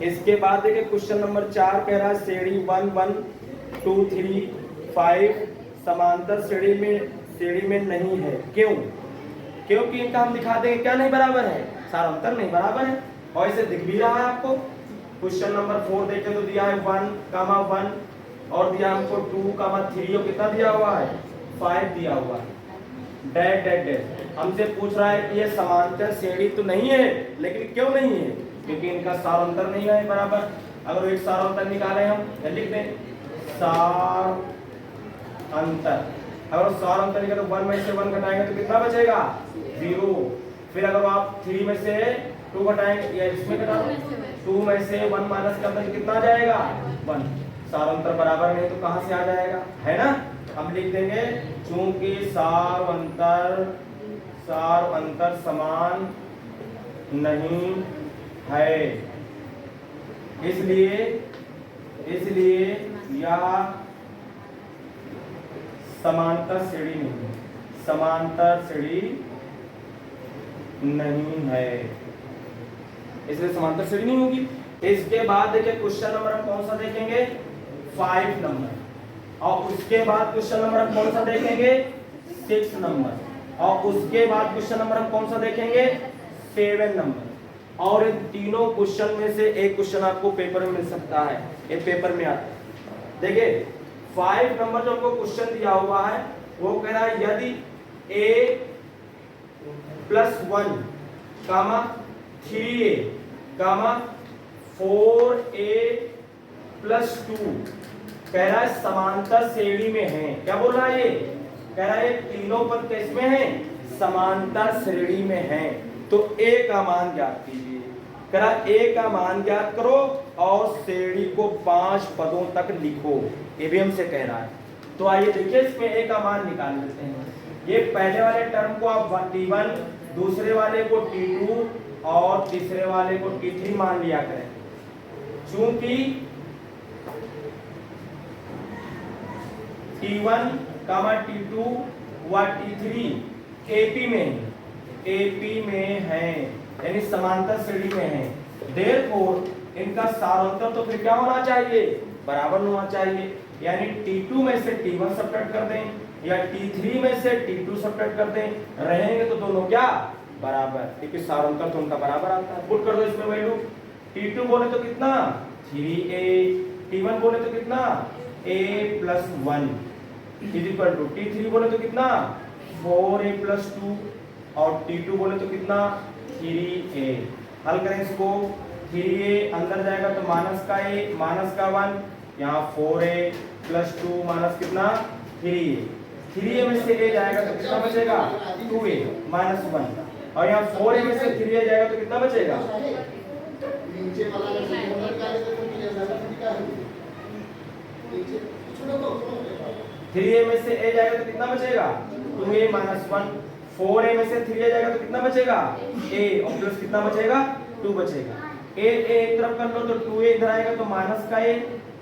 इसके बाद देखिए क्वेश्चन नंबर 4 कह रहा है श्रेणी 1 1 2 3 5 समांतर श्रेणी में नहीं है। क्यों? क्योंकि इनका हम दिखा देंगे क्या नहीं बराबर है, सारांतर नहीं बराबर है और इसे दिख भी रहा है आपको। क्वेश्चन नंबर 4 देखें तो दिया है 1, 1 और दिया हमको 2, 3 और कितना दिया हुआ है 5 दिया हुआ है। डैट डैट डैट हमसे पूछ रहा है कि ये समांतर श्रेणी तो नहीं है, लेकिन क्यों नहीं है? क्योंकि इनका सारांतर नहीं है बराबर। अगर एक सारांतर निकालें हम या लिख दें सार अंतर, अगर सार अंतर निकाले तो 1 में से 1 घटाएंगे तो कितना बचेगा 0। फिर अगर आप 3 में से 2 घटाएंगे या इसमें घटा 2 में से 1 माइनस करते हैं कितना जाएगा 1। सार अंतर बराबर नहीं तो कहां से आ जाएगा, है ना। हम लिख देंगे चूंकि सार अंतर समान नहीं है इसलिए यह समांतर श्रेणी नहीं है, समांतर श्रेणी नहीं है, इसलिए समांतर श्रेणी नहीं होगी। इसके बाद देखिए क्वेश्चन नंबर हम कौन सा देखेंगे 5 नंबर और उसके बाद क्वेश्चन नंबर हम कौन सा देखेंगे 6 नंबर और उसके बाद क्वेश्चन नंबर हम कौन सा देखेंगे 7 नंबर। और इन तीनों क्वेश्चन में से एक क्वेश्चन आपको पेपर में मिल सकता है, ये पेपर में आता है। देखिए 5 नंबर जो हमको क्वेश्चन दिया हुआ है वो कह रहा है यदि a + 1, 3a, 4a + 2 कह रहा है समांतर श्रेणी में है। क्या बोल रहा है ये? कह रहा है तीनों पद किसमें है समांतर श्रेणी में है। तो a का मान ज्ञात कीजिए। कह रहा a का मान ज्ञात करो और श्रेणी को 5 पदों तक लिखो, ये भी हमसे कह रहा है। तो आइए देखिए इसमें a का मान निकाल लेते हैं। ये पहले वाले टर्म को आप t1, दूसरे वाले को t2 और तीसरे वाले को t3 मान लिया करें। चूंकि t1, t2 व t3 AP में है यानी समांतर श्रेणी में है। देयरफॉर इनका सारांतर तो फिर क्या होना चाहिए बराबर होना चाहिए, यानी t2 में से t1 सब्ट्रैक्ट कर दें या t3 में से t2 सब्ट्रैक्ट कर दें, रहेंगे तो दोनों क्या बराबर, क्योंकि सारांतर तो उनका बराबर आता है। पुट कर दो इसमें वैल्यू। t2 बोले तो कितना 3a, t1 बोले तो कितना a + 1 t3 बोले तो कितना 4a + 2 और t2 बोले तो कितना 3a। हल करें इसको, 3a अंदर जाएगा तो माइनस का a माइनस का 1, यहाँ 4a + 2 माइनस कितना 3a। 3a में से a जाएगा तो कितना बचेगा 2a - 1 और यहाँ 4a में से 3a जाएगा तो कितना बचेगा 3a में से a जाएगा तो कितना बचेगा 2a - 1। 4a में से 3a जाएगा तो कितना बचेगा a और प्लस कितना बचेगा 2 बचेगा। a एक तरफ कर लो तो 2a इधर आएगा तो माइनस का a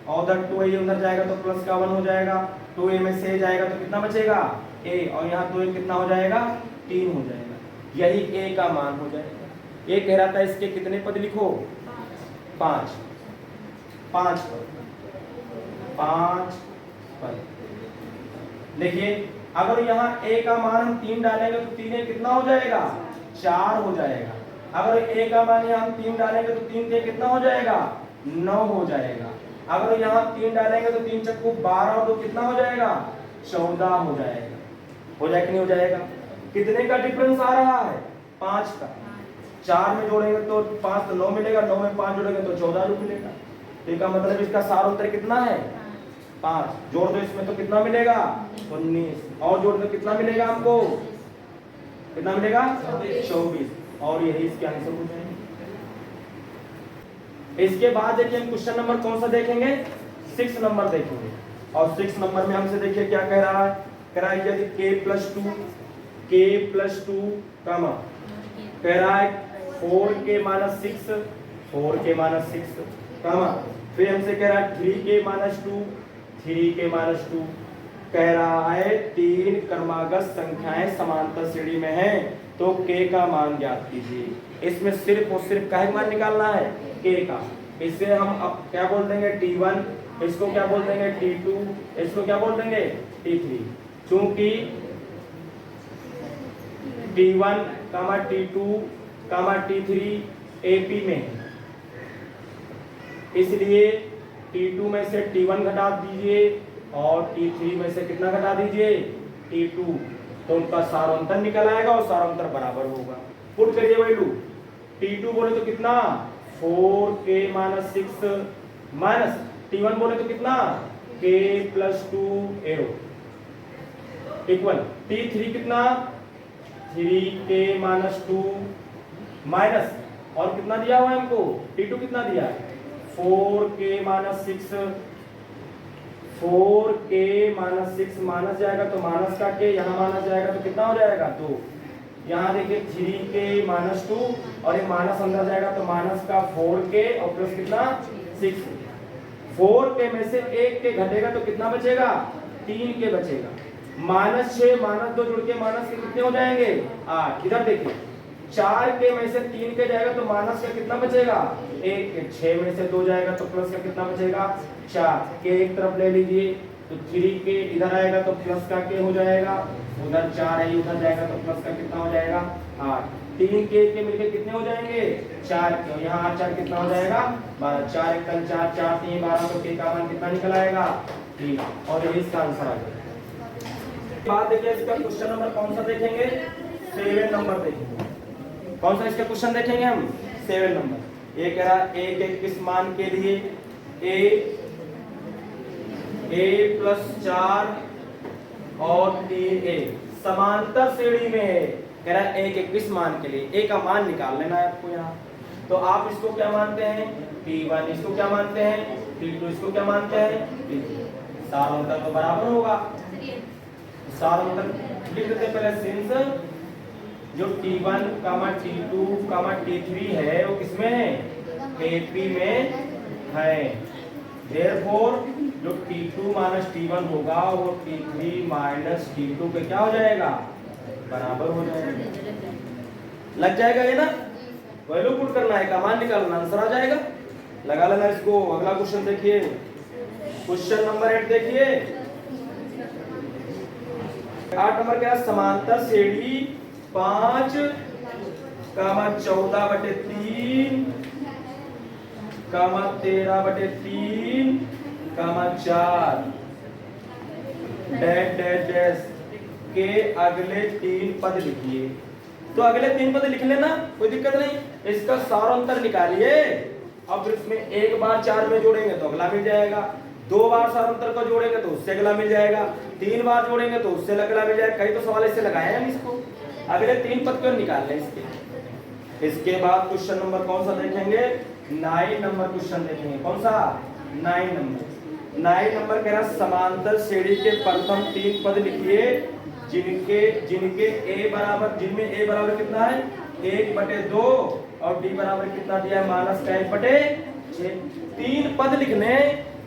और उधर 2a उधर जाएगा तो प्लस का 1 हो जाएगा। 2a में से a जाएगा तो कितना बचेगा a और यहाँ 2a कितना हो जाएगा 3 हो जाएगा, यही a का मान हो जाएगा। ये कह रहा था इसके कितने पद लिखो 5 पद। देखिए अगर यहाँ a का मान हम 3 डालेंगे तो 3a कितना हो जाएगा 4 हो जाएगा। अगर a का मान यहाँ हम 3 डालेंगे तो 3 कितना हो जाएगा 9 हो जाएगा। अगर यहाँ 3 डालेंगे तो 3 चक्कू 12 और 2 कितना हो जाएगा 14 हो जाएगा। हो जाएगा कि नहीं हो जाएगा? कितने का डिफरेंस आ रहा है 5 का। 4 में जोड़ेंगे तो 5 तो 9 मिलेगा, 9 में 5 जोड़ेंगे तो 14 जो मिलेगा। तो इसका मतलब इसका सारांतर कितना है 5। जोड़ दो इसमें तो कितना मिलेगा 19 और जोड़ दो कितना मिलेगा हमको कितना मिलेगा 24 और यही इसके आंसर हो जाएंगे। इसके बाद देखिए हम क्वेश्चन नंबर कौन सा देखेंगे 6 नंबर देखेंगे और 6 नंबर में हमसे देखिए क्या कह रहा है। कह रहा है यदि k + 2 कह रहा है 4k - 6 फिर हमसे कह रहा है 3k - 2 कह रहा है 3 क्रमागत संख्याएं समांतर श्रेणी में हैं तो k का मान ज्ञात कीजिए। इसमें सिर्फ और सिर्फ का मान निकालना है k का। इसे हम अब क्या बोल देंगे T1, इसको क्या बोल देंगे T2, इसको क्या बोल देंगे T3। चूंकि T1, T2, T3 AP में है, इसलिए T2 में से T1 घटा दीजिए और T3 में से कितना घटा दीजिए T2, तो उनका सारांतर निकल आएगा और सारांतर बराबर होगा। पुट करिए वैल्यू। T2 बोले तो कितना 4k - 6 माइनस T1 बोले तो कितना k + 2 एरो इक्वल T3 कितना 3k - 2 माइनस और कितना दिया हुआ है हमको T2 कितना दिया है 4k - 6, 4k - 6 माइनस जाएगा तो माइनस का k यहाँ माइनस जाएगा तो कितना हो जाएगा 2। यहाँ देखिए 3k - 2 और ये माइनस अंदर जाएगा तो माइनस का 4k और प्लस कितना 6। 4k में से 1k घटेगा तो कितना बचेगा 3k बचेगा। -6 -2 जुड़ के माइनस के कितने हो जाएंगे 8। इधर देखिए 4k में से 3k जाएगा तो माइनस का कितना बचेगा 1। 6 में से 2 जाएगा तो प्लस का कितना बचेगा 4। k एक तरफ ले लीजिए तो 3k इधर आएगा तो प्लस का k हो जाएगा, उधर 4 है उधर जाएगा तो प्लस का कितना हो जाएगा 8। 3k के मिलके कितने हो जाएंगे 4k, यहाँ 4 कितना हो जाएगा 12। 4 1 4 4 3 12 तो k का मान कितना निकल आएगा 3 और यही इसका आंसर आ जाएगा। बात देखिए इसका क्वेश्चन नंबर कौन सा देखेंगे 7 नंबर देखेंगे। कौन सा इसका क्वेश्चन देखेंगे हम 7 नंबर। ये कह रहा a के किस मान के लिए a + 4 और 3a समांतर श्रेणी में है। कह रहा है a के किस मान के लिए a का मान निकाल लेना है आपको यहाँ। तो आप इसको क्या मानते हैं T1, इसको क्या मानते हैं T2, इसको क्या मानते हैं T3। सारांतर तो बराबर होगा। सारांतर लिख देते पहले सिंस जो T1, T2, T3 है वो किसमें है AP में है। Therefore जो T2 - T1 होगा वो T3 - T2 पे क्या हो जाएगा बराबर हो जाएगा। लग जाएगा ये ना, वैल्यू पुट करना है का मान निकालना आंसर आ जाएगा। लगा लेना इसको। अगला क्वेश्चन देखिए क्वेश्चन नंबर 8 देखिए 8 नंबर क्या समांतर श्रेणी 5, 14/3, 13/3, 4 डैश डैश डैश के अगले 3 पद लिखिए। तो अगले 3 पद लिख लेना कोई दिक्कत नहीं। इसका सारांतर निकालिए। अब इसमें एक बार 4 में जोड़ेंगे तो अगला मिल जाएगा, 2 बार सारांतर को जोड़ेंगे तो उससे अगला मिल जाएगा, 3 बार जोड़ेंगे तो उससे अगला मिल जाएगा। कई तो सवाल इससे लगाए हैं हम इसको। अगले 3 पद क्यों निकाल लें इसके। इसके बाद क्वेश्चन नंबर कौन सा देखेंगे 9 नंबर क्वेश्चन देखेंगे। कौन सा 9 नंबर। 9 नंबर कह रहा समांतर श्रेणी के प्रथम 3 पद लिखिए जिनमें a बराबर कितना है 1/2 और d बराबर कितना दिया है -1/6। 3 पद लिखने।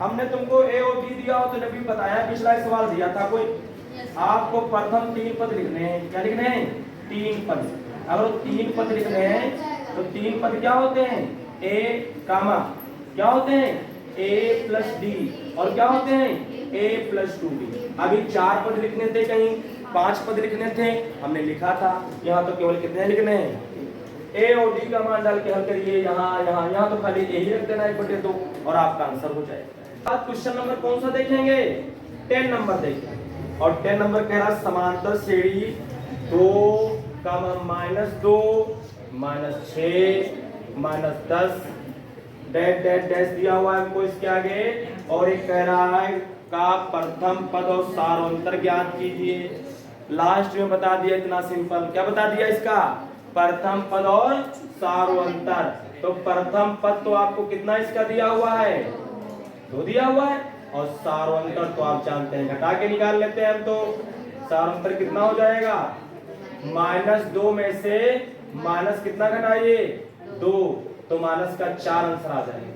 हमने तुमको a और d दिया हो तो जब भी बताया पिछला सवाल दिया था कोई आपको प्रथम 3 पद लिखने हैं। क्या लिखने हैं 3 पद। अगर 3 पद लिखने हैं तो 3 पद क्या होते हैं a कामा क्या होते हैं a + d और क्या होते हैं a + 2d। अभी 4 पद लिखने थे, कहीं 5 पद लिखने थे, हमने लिखा था। यहाँ तो केवल कितने लिखने हैं a और d का मान डाल के हल करिए। यहाँ तो खाली a ही रख देना 1/2 और आपका आंसर हो जाएगा। अब क्वेश्चन नंबर कौन सा देखेंगे 10 नंबर देखेंगे। और 10 नंबर कह रहा समांतर श्रेणी 2, -2, -6, -10 डैश डैश डैश दिया हुआ है हमको इसके आगे। और एक कह रहा है का प्रथम पद और सारांतर ज्ञात कीजिए। लास्ट में बता दिया इतना सिंपल। क्या बता दिया इसका प्रथम पद और सारांतर। तो प्रथम पद तो आपको कितना इसका दिया हुआ है 2 दिया हुआ है और सारांतर तो आप जानते हैं घटा के निकाल लेते हैं हम। तो सारांतर कितना हो जाएगा -2 में से माइनस कितना घटाइए 2 तो माइनस का 4 आंसर आ जाएगा।